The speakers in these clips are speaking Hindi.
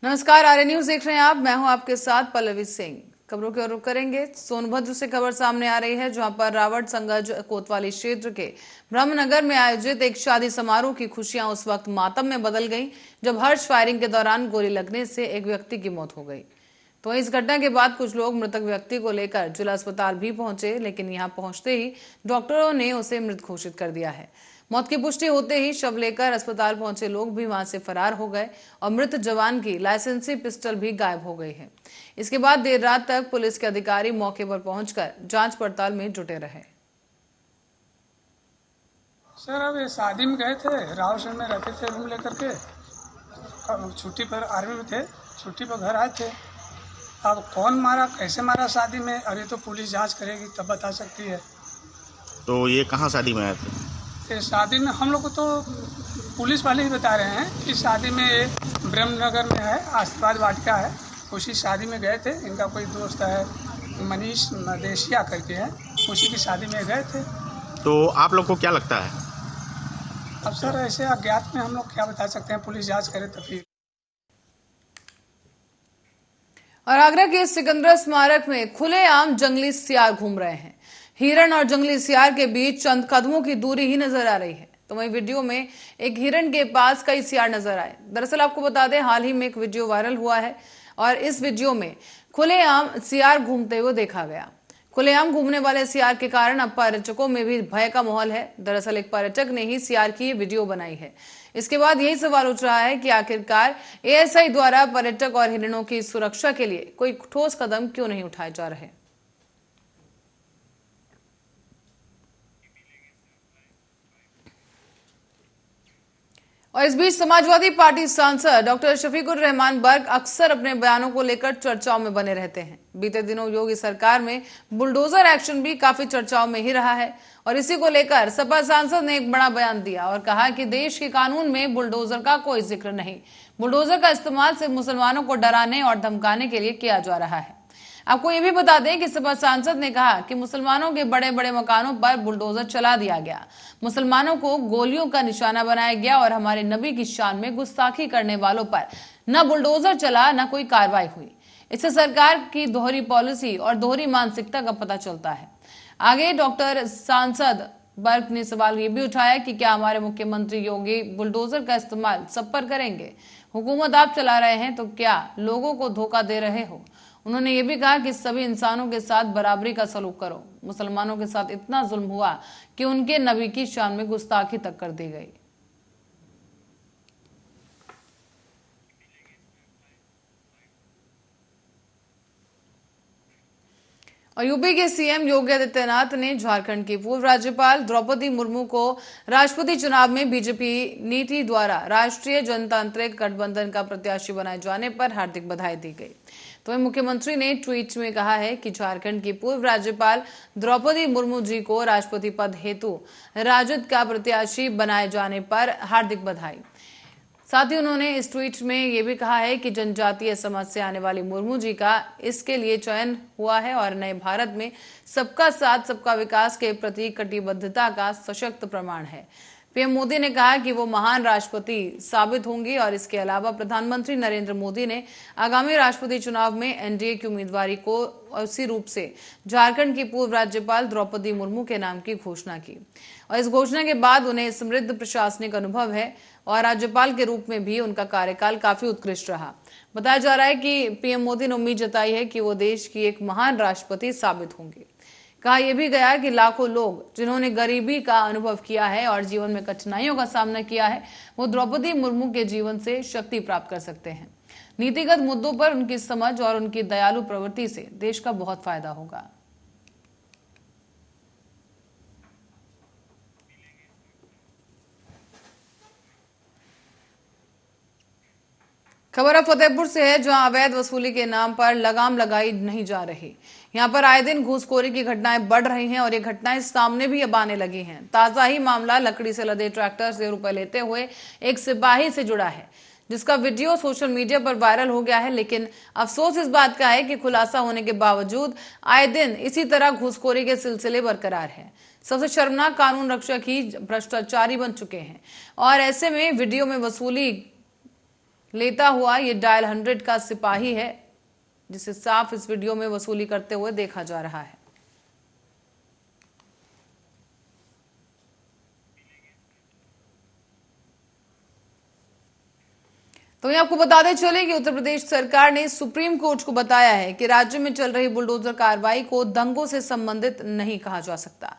नमस्कार, आर्य न्यूज देख रहे हैं आप। मैं हूं आपके साथ पल्लवी सिंह। खबरों की ओर रुख करेंगे। सोनभद्र से खबर सामने आ रही है, जहां पर रावट संगज कोतवाली क्षेत्र के ब्रह्मनगर में आयोजित एक शादी समारोह की खुशियां उस वक्त मातम में बदल गईं जब हर्ष फायरिंग के दौरान गोली लगने से एक व्यक्ति की मौत हो गई। तो इस घटना के बाद कुछ लोग मृतक व्यक्ति को लेकर जिला अस्पताल भी पहुंचे, लेकिन यहां पहुंचते ही डॉक्टरों ने उसे मृत घोषित कर दिया है। मौत की पुष्टि होते ही शव लेकर अस्पताल पहुंचे लोग भी वहां से फरार हो गए और मृत जवान की लाइसेंसी पिस्टल भी गायब हो गई है। इसके बाद देर रात तक पुलिस के अधिकारी मौके पर पहुंचकर जांच पड़ताल में जुटे रहे। सर, अब ये शादी में गए थे, रावसन में रहते थे रूम लेकर के। अब छुट्टी पर आर्मी में थे, छुट्टी पर घर आए थे। अब कौन मारा, कैसे मारा शादी में, अभी तो पुलिस जांच करेगी तब बता सकती है। तो ये कहाँ शादी में आए थे? ये शादी में हम लोग को तो पुलिस वाले ही बता रहे हैं कि शादी में ब्रह्मनगर में है, आशीर्वाद वाटिका है, उसी शादी में गए थे। इनका कोई दोस्त है, मनीष मदेशिया करके है, उसी की शादी में गए थे। तो आप लोग को क्या लगता है? अब सर ऐसे अज्ञात में हम लोग क्या बता सकते हैं, पुलिस जांच करे तभी। और आगरा के सिकंदरा स्मारक में खुलेआम जंगली सियार घूम रहे हैं। हिरण और जंगली सियार के बीच चंद कदमों की दूरी ही नजर आ रही है। तो वहीं वीडियो में एक हिरण के पास कई सियार नजर आए। दरअसल आपको बता दें, हाल ही में एक वीडियो वायरल हुआ है और इस वीडियो में खुलेआम सियार घूमते हुए देखा गया। खुलेआम घूमने वाले सियार के कारण अब पर्यटकों में भी भय का माहौल है। दरअसल एक पर्यटक ने ही सियार की वीडियो बनाई है। इसके बाद यही सवाल उठ रहा है कि आखिरकार एएसआई द्वारा पर्यटक और हिरणों की सुरक्षा के लिए कोई ठोस कदम क्यों नहीं उठाए जा रहे। और इस बीच समाजवादी पार्टी सांसद डॉक्टर शफीकुर रहमान बर्क अक्सर अपने बयानों को लेकर चर्चाओं में बने रहते हैं। बीते दिनों योगी सरकार में बुलडोजर एक्शन भी काफी चर्चाओं में ही रहा है और इसी को लेकर सपा सांसद ने एक बड़ा बयान दिया और कहा कि देश के कानून में बुलडोजर का कोई जिक्र नहीं। बुलडोजर का इस्तेमाल सिर्फ मुसलमानों को डराने और धमकाने के लिए किया जा रहा है। आपको ये भी बता दें कि सपा सांसद ने कहा कि मुसलमानों के बड़े बड़े मकानों पर बुलडोजर चला दिया गया, मुसलमानों को गोलियों का निशाना बनाया गया और हमारे नबी की शान में गुस्ताखी करने वालों पर न बुलडोजर चला न कोई कार्रवाई हुई। इससे सरकार की दोहरी पॉलिसी और दोहरी मानसिकता का पता चलता है। आगे डॉक्टर सांसद बर्क ने सवाल ये भी उठाया कि क्या हमारे मुख्यमंत्री योगी बुलडोजर का इस्तेमाल सब पर करेंगे? हुकूमत आप चला रहे हैं तो क्या लोगों को धोखा दे रहे हो? उन्होंने ये भी कहा कि सभी इंसानों के साथ बराबरी का सलूक करो। मुसलमानों के साथ इतना जुल्म हुआ कि उनके नबी की शान में गुस्ताखी तक कर दी गई। और यूपी के सीएम योगी आदित्यनाथ ने झारखंड की पूर्व राज्यपाल द्रौपदी मुर्मू को राष्ट्रपति चुनाव में बीजेपी नीति द्वारा राष्ट्रीय जनतांत्रिक गठबंधन का प्रत्याशी बनाए जाने पर हार्दिक बधाई दी गई। तो मुख्यमंत्री ने ट्वीट में कहा है कि झारखंड की पूर्व राज्यपाल द्रौपदी मुर्मू जी को राष्ट्रपति पद हेतु राजद का प्रत्याशी बनाए जाने पर हार्दिक बधाई। साथ ही उन्होंने इस ट्वीट में यह भी कहा है कि जनजातीय समाज से आने वाली मुर्मू जी का इसके लिए चयन हुआ है और नए भारत में सबका साथ सबका विकास के प्रति कटिबद्धता का सशक्त प्रमाण है। पीएम मोदी ने कहा कि वो महान राष्ट्रपति साबित होंगी और इसके अलावा प्रधानमंत्री नरेंद्र मोदी ने आगामी राष्ट्रपति चुनाव में एनडीए की उम्मीदवारी को उसी रूप से झारखंड की पूर्व राज्यपाल द्रौपदी मुर्मू के नाम की घोषणा की और इस घोषणा के बाद उन्हें समृद्ध प्रशासनिक अनुभव है और राज्यपाल के रूप में भी उनका कार्यकाल काफी उत्कृष्ट रहा। बताया जा रहा है कि पीएम मोदी ने उम्मीद जताई है कि वो देश की एक महान राष्ट्रपति साबित होंगे। कहा यह भी गया कि लाखों लोग जिन्होंने गरीबी का अनुभव किया है और जीवन में कठिनाइयों का सामना किया है, वो द्रौपदी मुर्मू के जीवन से शक्ति प्राप्त कर सकते हैं। नीतिगत मुद्दों पर उनकी समझ और उनकी दयालु प्रवृत्ति से देश का बहुत फायदा होगा। खबर अब फतेहपुर से है, जहां अवैध वसूली के नाम पर लगाम लगाई नहीं जा रही। यहां पर आए दिन घूसखोरी की घटनाएं बढ़ रही हैं और ये घटनाएं सामने भी अब आने लगी हैं। ताजा ही मामला लकड़ी से लदे ट्रैक्टर से रुपए लेते हुए एक सिपाही से जुड़ा है, जिसका वीडियो सोशल मीडिया पर वायरल हो गया है। लेकिन अफसोस इस बात का है कि खुलासा होने के बावजूद आए दिन इसी तरह घूसखोरी के सिलसिले बरकरार है। सबसे शर्मनाक कानून रक्षक ही भ्रष्टाचारी बन चुके हैं और ऐसे में वीडियो में वसूली लेता हुआ ये डायल 100 का सिपाही है, जिसे साफ इस वीडियो में वसूली करते हुए देखा जा रहा है। तो ये आपको बताते चले कि उत्तर प्रदेश सरकार ने सुप्रीम कोर्ट को बताया है कि राज्य में चल रही बुलडोजर कार्रवाई को दंगों से संबंधित नहीं कहा जा सकता।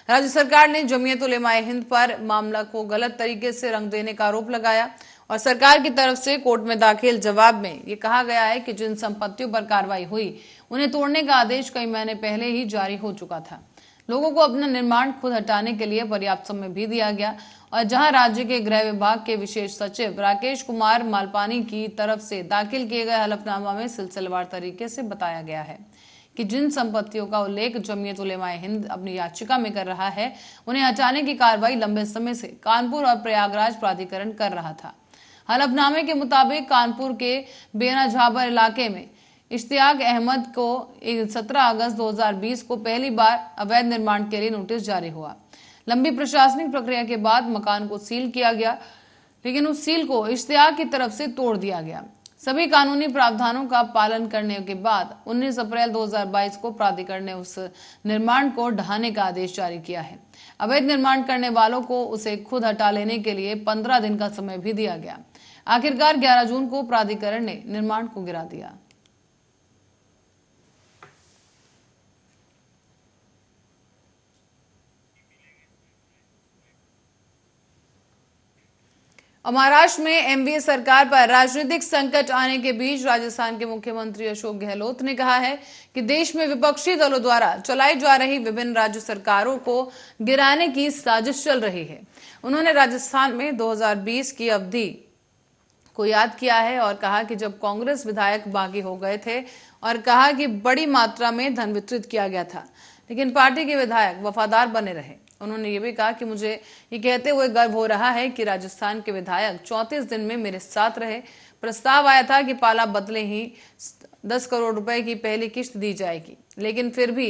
राज्य सरकार ने जमीयत उलेमाए हिंद पर मामला को गलत तरीके से रंग देने का आरोप लगाया और सरकार की तरफ से कोर्ट में दाखिल जवाब में ये कहा गया है कि जिन संपत्तियों पर कार्रवाई हुई उन्हें तोड़ने का आदेश कई महीने पहले ही जारी हो चुका था। लोगों को अपना निर्माण खुद हटाने के लिए पर्याप्त समय भी दिया गया और जहां राज्य के गृह विभाग के विशेष सचिव राकेश कुमार मालपानी की तरफ से दाखिल किए गए हलफनामा में सिलसिलेवार तरीके से बताया गया है कि जिन संपत्तियों का उल्लेख जमीयत उलेमाए हिंद अपनी याचिका में कर रहा है उन्हें हटाने की कार्रवाई लंबे समय से कानपुर और प्रयागराज प्राधिकरण कर रहा था। हलफनामे के मुताबिक कानपुर के बेना झाबर इलाके में इश्तियाक अहमद को 17 अगस्त 2020 को पहली बार अवैध निर्माण के लिए नोटिस जारी हुआ। लंबी प्रशासनिक प्रक्रिया के बाद मकान को सील किया गया, लेकिन उस सील को इश्तियाक की तरफ से तोड़ दिया गया। सभी कानूनी प्रावधानों का पालन करने के बाद 19 अप्रैल 2022 को प्राधिकरण ने उस निर्माण को ढहाने का आदेश जारी किया है। अवैध निर्माण करने वालों को उसे खुद हटा लेने के लिए 15 दिन का समय भी दिया गया। आखिरकार 11 जून को प्राधिकरण ने निर्माण को गिरा दिया। और महाराष्ट्र में एनडीए सरकार पर राजनीतिक संकट आने के बीच राजस्थान के मुख्यमंत्री अशोक गहलोत ने कहा है कि देश में विपक्षी दलों द्वारा चलाई जा रही विभिन्न राज्य सरकारों को गिराने की साजिश चल रही है। उन्होंने राजस्थान में 2020 की अवधि को याद किया है और कहा कि जब कांग्रेस विधायक बागी हो गए थे और कहा कि बड़ी मात्रा में धन वितरित किया गया था, लेकिन पार्टी के विधायक वफादार बने रहे। उन्होंने ये भी कहा कि मुझे ये कहते हुए गर्व हो रहा है कि राजस्थान के विधायक 34 दिन में मेरे साथ रहे। प्रस्ताव आया था कि पाला बदले ही 10 करोड़ रुपए की पहली किश्त दी जाएगी, लेकिन फिर भी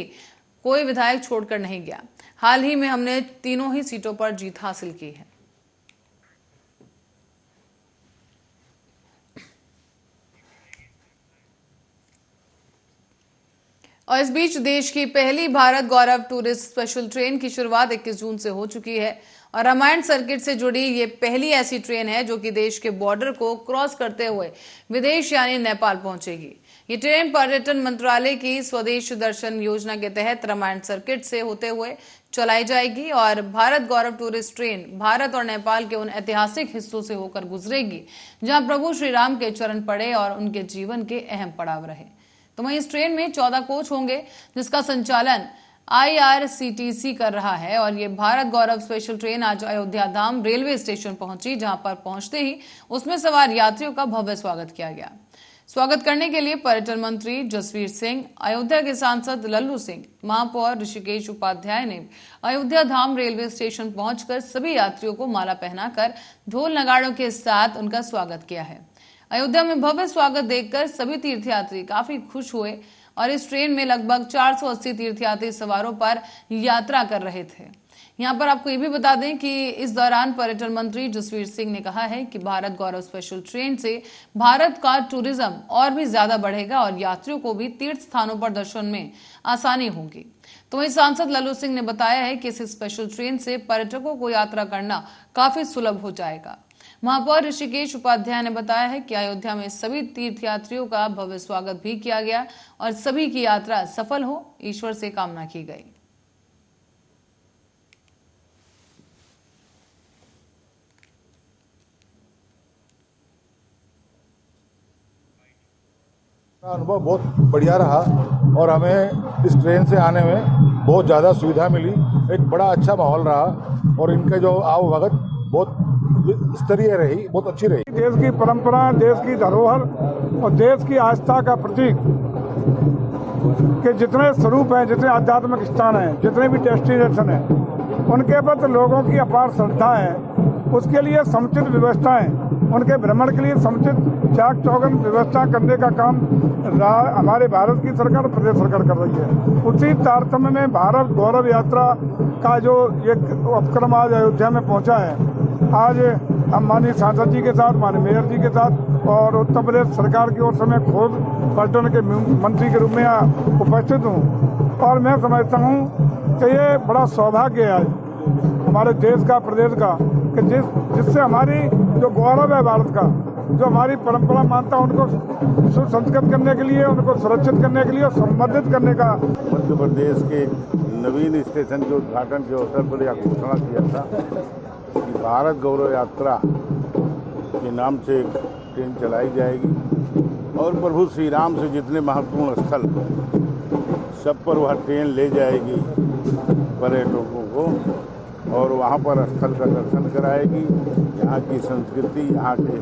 कोई विधायक छोड़कर नहीं गया। हाल ही में हमने तीनों ही सीटों पर जीत हासिल की है। और इस बीच देश की पहली भारत गौरव टूरिस्ट स्पेशल ट्रेन की शुरुआत 21 जून से हो चुकी है और रामायण सर्किट से जुड़ी ये पहली ऐसी ट्रेन है जो कि देश के बॉर्डर को क्रॉस करते हुए विदेश यानी नेपाल पहुंचेगी। ये ट्रेन पर्यटन मंत्रालय की स्वदेश दर्शन योजना के तहत रामायण सर्किट से होते हुए चलाई जाएगी और भारत गौरव टूरिस्ट ट्रेन भारत और नेपाल के उन ऐतिहासिक हिस्सों से होकर गुजरेगी जहां प्रभु श्री राम के चरण पड़े और उनके जीवन के अहम पड़ाव रहे। तो वहीं इस ट्रेन में 14 कोच होंगे जिसका संचालन IRCTC कर रहा है और ये भारत गौरव स्पेशल ट्रेन आज अयोध्या धाम रेलवे स्टेशन पहुंची, जहां पर पहुंचते ही उसमें सवार यात्रियों का भव्य स्वागत किया गया। स्वागत करने के लिए पर्यटन मंत्री जसवीर सिंह, अयोध्या के सांसद लल्लू सिंह, महापौर ऋषिकेश उपाध्याय ने अयोध्या धाम रेलवे स्टेशन पहुंचकर सभी यात्रियों को माला पहनाकर ढोल नगाड़ों के साथ उनका स्वागत किया है। अयोध्या में भव्य स्वागत देखकर सभी तीर्थयात्री काफी खुश हुए और इस ट्रेन में लगभग 480 तीर्थयात्री सवारों पर यात्रा कर रहे थे। यहाँ पर आपको ये भी बता दें कि इस दौरान पर्यटन मंत्री जसवीर सिंह ने कहा है कि भारत गौरव स्पेशल ट्रेन से भारत का टूरिज्म और भी ज्यादा बढ़ेगा और यात्रियों को भी तीर्थ स्थानों पर दर्शन में आसानी होगी। तो वहीं सांसद लल्लू सिंह ने बताया है कि इस स्पेशल ट्रेन से पर्यटकों को यात्रा करना काफी सुलभ हो जाएगा। महापौर ऋषिकेश उपाध्याय ने बताया है कि अयोध्या में सभी तीर्थयात्रियों का भव्य स्वागत भी किया गया और सभी की यात्रा सफल हो, ईश्वर से कामना की गई। अनुभव बहुत बढ़िया रहा और हमें इस ट्रेन से आने में बहुत ज़्यादा सुविधा मिली। एक बड़ा अच्छा माहौल रहा और इनके जो आवभगत बहुत स्तरीय रही, बहुत अच्छी रही। देश की परंपरा, देश की धरोहर और देश की आस्था का प्रतीक के जितने स्वरूप हैं, जितने आध्यात्मिक स्थान हैं, जितने भी डेस्टिनेशन हैं, उनके प्रति लोगों की अपार श्रद्धा है। उसके लिए समुचित व्यवस्थाएं, उनके भ्रमण के लिए समुचित चाक चौबंद व्यवस्था करने का काम हमारे भारत की सरकार, प्रदेश सरकार कर रही है। उसी तारतम्य में भारत गौरव यात्रा का जो एक उपक्रम आज अयोध्या में पहुंचा है, आज हम माननीय सांसद जी के साथ, माननीय मेयर जी के साथ और उत्तर प्रदेश सरकार की ओर से मैं खुद पर्यटन के मंत्री के रूप में यहाँ उपस्थित हूँ। और मैं समझता हूँ कि ये बड़ा सौभाग्य है हमारे देश का, प्रदेश का, कि जिससे हमारी जो गौरव है भारत का, जो हमारी परंपरा मानता है, उनको सुसंस्कृत करने के लिए, उनको सुरक्षित करने के लिए, संवर्धित करने का। मध्य प्रदेश के नवीन स्टेशन के उद्घाटन के अवसर पर यह घोषणा किया था कि भारत गौरव यात्रा के नाम से एक ट्रेन चलाई जाएगी और प्रभु श्री राम से जितने महत्वपूर्ण स्थल सब पर वह ट्रेन ले जाएगी पर्यटकों को और वहाँ पर स्थल का दर्शन कराएगी, यहाँ की संस्कृति, यहाँ के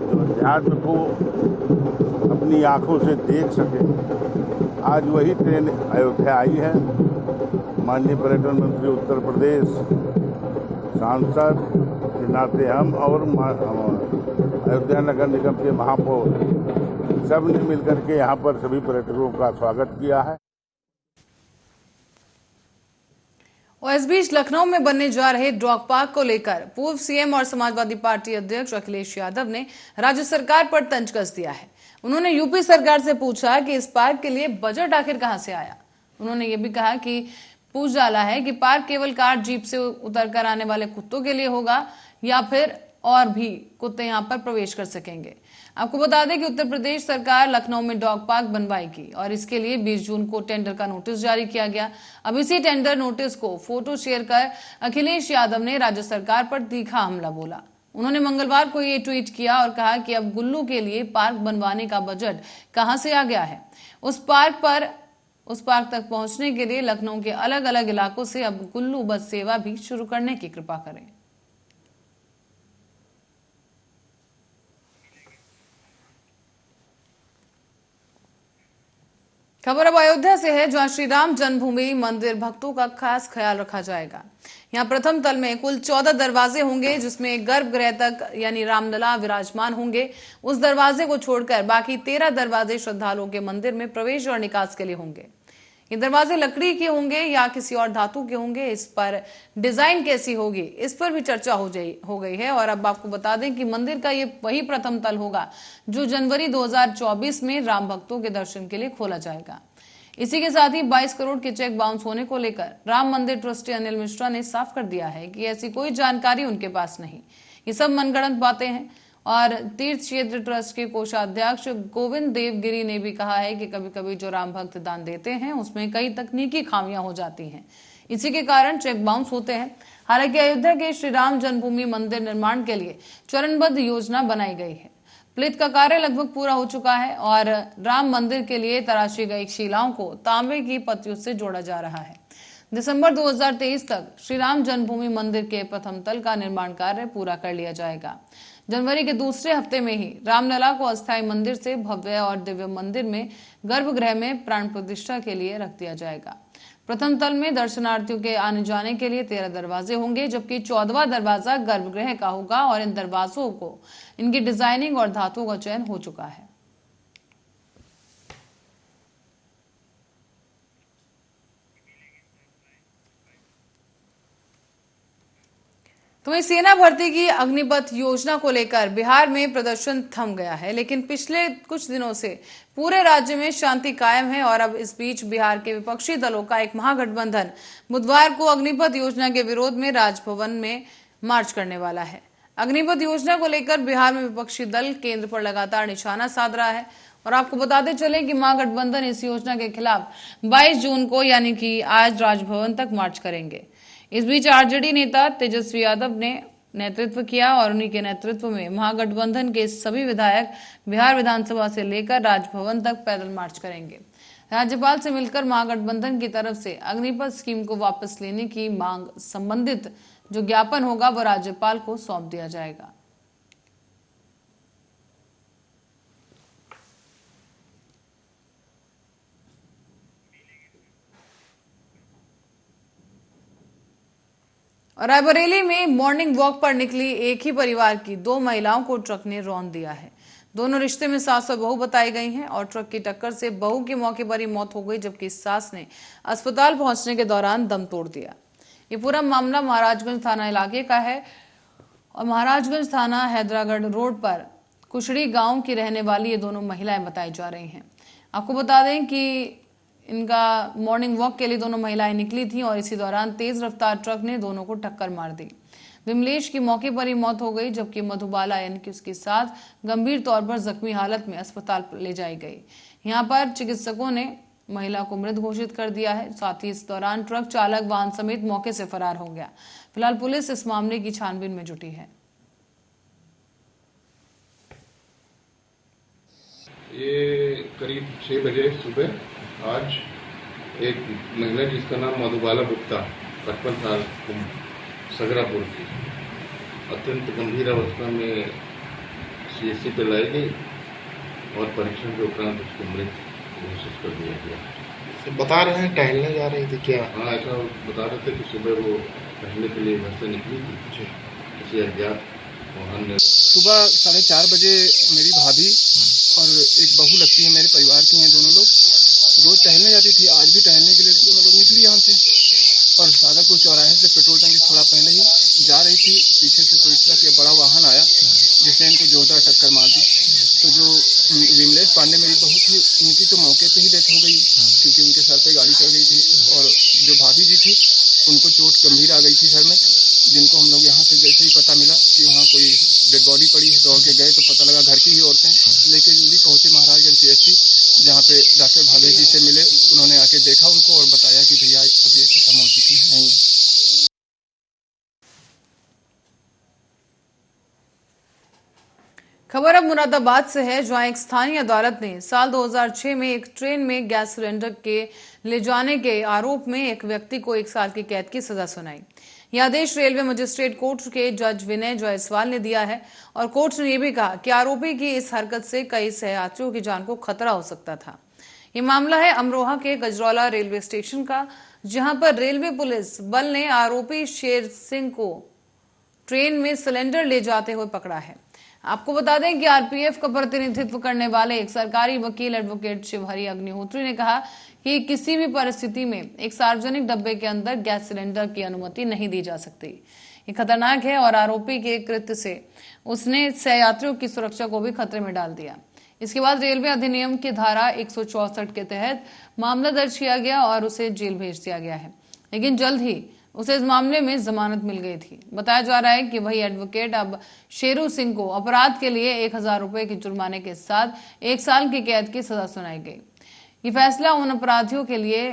जो अध्यात्म को अपनी आंखों से देख सके। आज वही ट्रेन अयोध्या आई है। माननीय पर्यटन मंत्री उत्तर प्रदेश, सांसद के नाते हम और अयोध्या नगर निगम के महापौर सब ने मिलकर के यहाँ पर सभी पर्यटकों का स्वागत किया है। और इस बीच लखनऊ में बनने जा रहे डॉग पार्क को लेकर पूर्व सीएम और समाजवादी पार्टी अध्यक्ष अखिलेश यादव ने राज्य सरकार पर तंज कस दिया है। उन्होंने यूपी सरकार से पूछा कि इस पार्क के लिए बजट आखिर कहां से आया। उन्होंने ये भी कहा कि पूछ डाला है कि पार्क केवल कार, जीप से उतरकर आने वाले कुत्तों के लिए होगा या फिर और भी कुत्ते यहां पर प्रवेश कर सकेंगे। आपको बता दें कि उत्तर प्रदेश सरकार लखनऊ में डॉग पार्क बनवाएगी और इसके लिए 20 जून को टेंडर का नोटिस जारी किया गया। अब इसी टेंडर नोटिस को फोटो शेयर कर अखिलेश यादव ने राज्य सरकार पर तीखा हमला बोला। उन्होंने मंगलवार को ये ट्वीट किया और कहा कि अब गुल्लू के लिए पार्क बनवाने का बजट कहां से आ गया है। उस पार्क तक पहुंचने के लिए लखनऊ के अलग अलग इलाकों से अब गुल्लू बस सेवा भी शुरू करने की कृपा करें। खबर अब अयोध्या से है, जहां श्री राम जन्मभूमि मंदिर भक्तों का खास ख्याल रखा जाएगा। यहां प्रथम तल में कुल 14 दरवाजे होंगे, जिसमें गर्भगृह तक यानी रामलला विराजमान होंगे। उस दरवाजे को छोड़कर बाकी 13 दरवाजे श्रद्धालुओं के मंदिर में प्रवेश और निकास के लिए होंगे। ये दरवाजे लकड़ी के होंगे या किसी और धातु के होंगे, इस पर डिजाइन कैसी होगी इस पर भी चर्चा हो गई है। और अब आपको बता दें कि मंदिर का ये वही प्रथम तल होगा जो जनवरी 2024 में राम भक्तों के दर्शन के लिए खोला जाएगा। इसी के साथ ही 22 करोड़ के चेक बाउंस होने को लेकर राम मंदिर ट्रस्टी अनिल मिश्रा ने साफ कर दिया है कि ऐसी कोई जानकारी उनके पास नहीं, ये सब मनगढ़ंत बातें हैं। और तीर्थ क्षेत्र ट्रस्ट के कोषाध्यक्ष गोविंद देवगिरी ने भी कहा है कि कभी कभी जो राम भक्त दान देते हैं उसमें कई तकनीकी खामियां हो जाती हैं, इसी के कारण चेक बाउंस होते हैं। हालांकि अयोध्या के श्री राम जन्मभूमि मंदिर निर्माण के लिए चरणबद्ध योजना बनाई गई है। प्लेट का कार्य लगभग पूरा हो चुका है और राम मंदिर के लिए तराशी गई शिलाओं को तांबे की पत्तियों से जोड़ा जा रहा है। दिसंबर 2023 तक श्री राम जन्मभूमि मंदिर के प्रथम तल का निर्माण कार्य पूरा कर लिया जाएगा। जनवरी के दूसरे हफ्ते में ही रामलला को अस्थायी मंदिर से भव्य और दिव्य मंदिर में गर्भगृह में प्राण प्रतिष्ठा के लिए रख दिया जाएगा। प्रथम तल में दर्शनार्थियों के आने जाने के लिए 13 दरवाजे होंगे, जबकि 14वां दरवाजा गर्भगृह का होगा और इन दरवाजों को इनकी डिजाइनिंग और धातुओं का चयन हो चुका है। तो वहीं सेना भर्ती की अग्निपथ योजना को लेकर बिहार में प्रदर्शन थम गया है, लेकिन पिछले कुछ दिनों से पूरे राज्य में शांति कायम है। और अब इस बीच बिहार के विपक्षी दलों का एक महागठबंधन बुधवार को अग्निपथ योजना के विरोध में राजभवन में मार्च करने वाला है। अग्निपथ योजना को लेकर बिहार में विपक्षी दल केंद्र पर लगातार निशाना साध रहा है। और आपको बताते चले कि महागठबंधन इस योजना के खिलाफ 22 जून को यानी कि आज राजभवन तक मार्च करेंगे। इस बीच आरजेडी नेता तेजस्वी यादव ने नेतृत्व किया और उन्हीं के नेतृत्व में महागठबंधन के सभी विधायक बिहार विधानसभा से लेकर राजभवन तक पैदल मार्च करेंगे। राज्यपाल से मिलकर महागठबंधन की तरफ से अग्निपथ स्कीम को वापस लेने की मांग संबंधित जो ज्ञापन होगा वह राज्यपाल को सौंप दिया जाएगा। और रायबरेली में मॉर्निंग वॉक पर निकली एक ही परिवार की 2 महिलाओं को ट्रक ने रौंद दिया है। दोनों रिश्ते में सास और बहू बताई गई हैं और ट्रक की टक्कर से बहू की मौके पर ही मौत हो गई, जबकि सास ने अस्पताल पहुंचने के दौरान दम तोड़ दिया। ये पूरा मामला महाराजगंज थाना इलाके का है और महाराजगंज थाना हैदरागढ़ रोड पर कुशड़ी गांव की रहने वाली ये दोनों महिलाएं बताई जा रही हैं। आपको बता दें कि इनका मॉर्निंग वॉक के लिए दोनों महिलाएं निकली थीं और इसी दौरान तेज रफ्तार ट्रक ने दोनों को टक्कर मार दी। विमलेश की मौके पर ही मौत हो गई, जबकि मधुबाला यानी कि उसके साथ गंभीर तौर पर जख्मी हालत में अस्पताल ले जाई गई। यहां पर चिकित्सकों ने महिला को मृत घोषित कर दिया है। साथ ही इस दौरान ट्रक चालक वाहन समेत मौके से फरार हो गया। फिलहाल पुलिस इस मामले की छानबीन में जुटी है। ये करीब 6 बजे सुबह आज एक महिला जिसका नाम मधुबाला गुप्ता 55 साल सगरापुर की अत्यंत गंभीर अवस्था में सीएससी पे लाई गई और परीक्षण के उपरांत उसको मृत घोषित कर दिया गया। बता रहे हैं टहलने जा रही थी क्या? हाँ, ऐसा बता रहे थे कि सुबह वो टहलने के लिए घर से निकली थी। किसी अज्ञात वाहन ने सुबह 4:30 बजे मेरी भाभी और एक बहू लगती है, मेरे परिवार की हैं दोनों लोग, रोज टहलने जाती थी। आज भी टहलने के लिए दोनों लोग निकली यहाँ से और सागरपुर चौराहे से पेट्रोल टंकी थोड़ा पहले ही जा रही थी। पीछे से कोई ट्रक या बड़ा वाहन आया जिसने इनको जोरदार टक्कर मार दी। तो जो विमलेश पांडे मेरी बहू थी, उनकी तो मौके पे ही डेथ हो गई क्योंकि उनके सर पे गाड़ी चढ़ गई थी। और जो भाभी जी थी उनको चोट गंभीर आ गई थी सर में, जिनको हम लोग यहाँ से जैसे ही पता मिला कि वहाँ कोई डेड बॉडी पड़ी है, दौड़ के गए तो पता लगा घर की ही औरतें। लेके जल्दी पहुँचे महाराजगंज सीएचसी, जहाँ पे डॉक्टर भावेश जी से मिले। उन्होंने आके देखा उनको और बताया कि भैया अब ये खत्म हो चुकी है, नहीं है। खबर अब मुरादाबाद से है, जहां एक स्थानीय अदालत ने साल 2006 में एक ट्रेन में गैस सिलेंडर के ले जाने के आरोप में एक व्यक्ति को 1 साल की कैद की सजा सुनाई। यह आदेश रेलवे मजिस्ट्रेट कोर्ट के जज विनय जायसवाल ने दिया है और कोर्ट ने यह भी कहा कि आरोपी की इस हरकत से कई सहयात्रियों की जान को खतरा हो सकता था। ये मामला है अमरोहा के गजरौला रेलवे स्टेशन का, जहां पर रेलवे पुलिस बल ने आरोपी शेर सिंह को ट्रेन में सिलेंडर ले जाते हुए पकड़ा है। आपको बता दें कि आरपीएफ का प्रतिनिधित्व करने वाले एक सरकारी वकील एडवोकेट शिवहरी अग्निहोत्री ने कहा कि किसी भी परिस्थिति में एक सार्वजनिक डब्बे के अंदर गैस सिलेंडर की अनुमति नहीं दी जा सकती। ये खतरनाक है और आरोपी के कृत्य से उसने सहयात्रियों की सुरक्षा को भी खतरे में डाल दिया। इसके बाद रेलवे अधिनियम की धारा 164 के तहत मामला दर्ज किया गया और उसे जेल भेज दिया गया है, लेकिन जल्द ही उसे इस मामले में जमानत मिल गई थी। बताया जा रहा है कि वही एडवोकेट अब शेरू सिंह को अपराध के लिए 1000 रुपए के जुर्माने के साथ 1 साल की कैद की सजा सुनाई गई। ये फैसला उन अपराधियों के लिए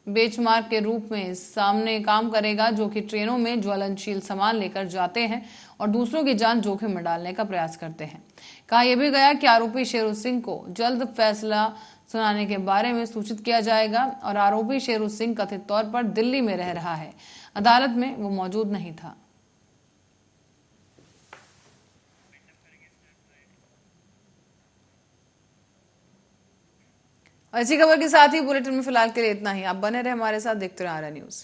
बेंचमार्क के रूप में सामने काम करेगा जो कि ट्रेनों में ज्वलनशील सामान लेकर जाते हैं और दूसरों की जान जोखिम में डालने का प्रयास करते हैं। कहा यह भी गया कि आरोपी शेरू सिंह को जल्द फैसला सुनाने के बारे में सूचित किया जाएगा और आरोपी शेरू सिंह कथित तौर पर दिल्ली में रह रहा है, अदालत में वो मौजूद नहीं था। ऐसी खबर के साथ ही बुलेटिन में फिलहाल के लिए इतना ही। आप बने रहे हमारे साथ, देखते रहे आर्या न्यूज।